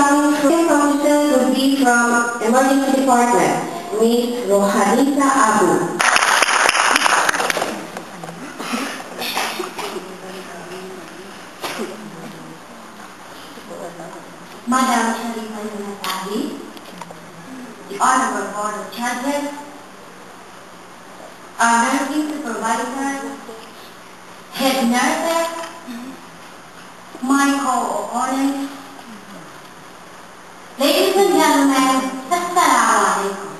Coming from officer would be from Emergency Department, Ms. Rohanita Abu. Madam Sharifah Yunus, the Honorable Board of Judges, our nursing supervisors, head nurses, my co-opponents, ladies and gentlemen, Assalamu alaikum.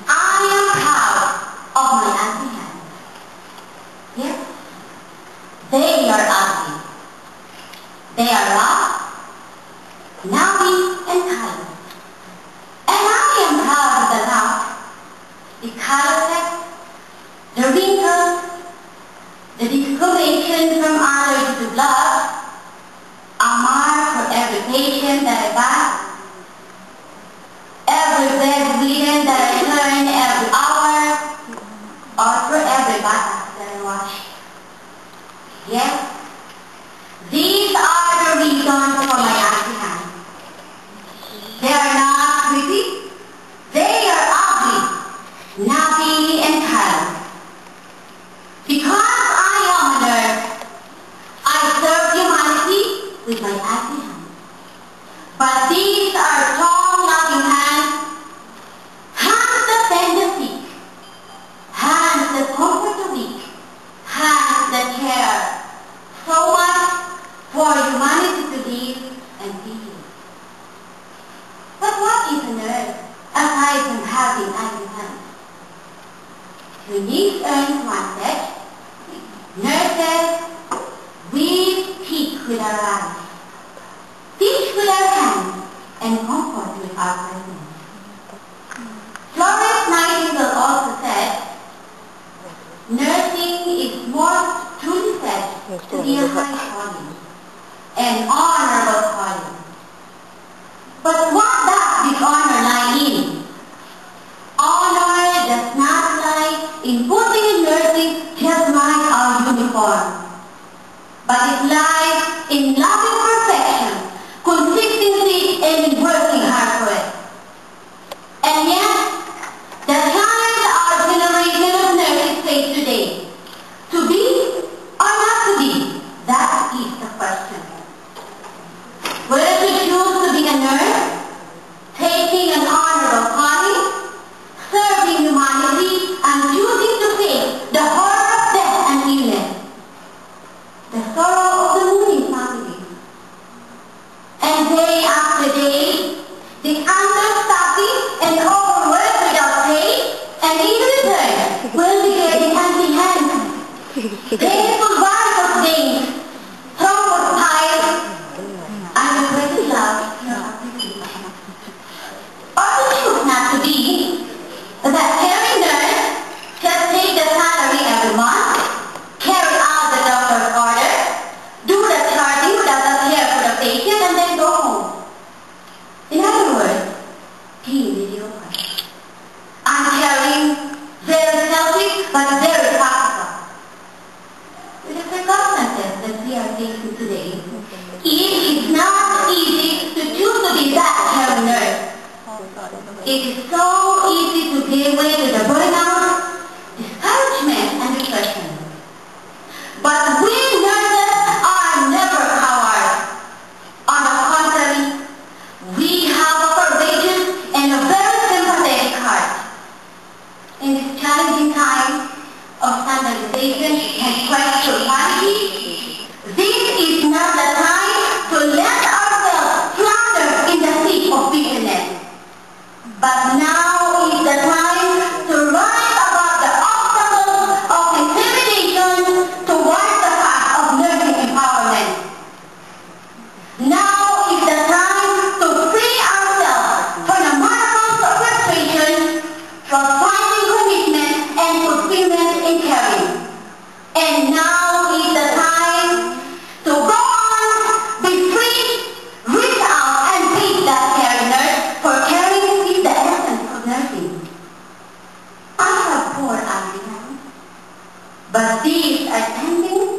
I am proud of my auntie hands. Yes, they are ugly. They are rough, Nabi and Khalid. And I am proud of the rough, the calluses, the wrinkles, the discoloration from allergy to blood, a mark for every patient that I bath, every bedridden that I turn every hour, or for every bath that I wash. Yes, these are the reasons for my auntie hands. They are not pretty, they are ugly, nappy and tired. Because I am a nurse, I serve humanity with my auntie hands. But these are strong, loving hands, hands that tend the sick, hands that comfort the weak, hands that care so much for humanity to live and be healed. But what is a nurse aside from having auntie hands? We need earn one set. Nurses, we teach with our lives, teach with our hands, and comfort with our presence. Florence Nightingale also said, nursing is more truly said to be a high calling, an honorable calling. But what does this honor lie in? Honor does not lie in putting in nursing just like our uniform, but it lies in loving perfection, consistency, and in working hard for it. And yet, the challenge our generation of nurses face today, to be or not to be, that is the question. Whether to choose to be a nurse, taking an honorable calling, serving humanity, and choosing to face the horror of death and illness, the sorrow of the moving family. And day after day, the understaffing and overwork without pay, and in return, will be getting empty hands. Painful varicose veins, thrombus piles, unrequited love, or to choose not to be, that caring nurse just take the salary every month, carry out the doctor's order, do the charting without a care for the patient, and then go home. In other words, team mediocre. Uncaring, very selfish, but very practical. With the circumstances that we are facing today, it is not easy to choose to be that caring nurse. It is so easy to give way to the burnout, discouragement, and depression. But we nurses are never cowards. On the contrary, we have a courageous and a very sympathetic heart. In this challenging time of standardization and quest for quality, this is not the time to let ourselves flounder in the sea of bitterness. But now is the time to rise above the obstacles of intimidation towards the path of nursing empowerment. Now is the time to free ourselves from the manacles of frustration, from finding commitment and fulfillment in caring. And now is the time to go on, be free, reach out and be that caring nurse, for caring is the essence of nursing. I have poor auntie hands, but these are tending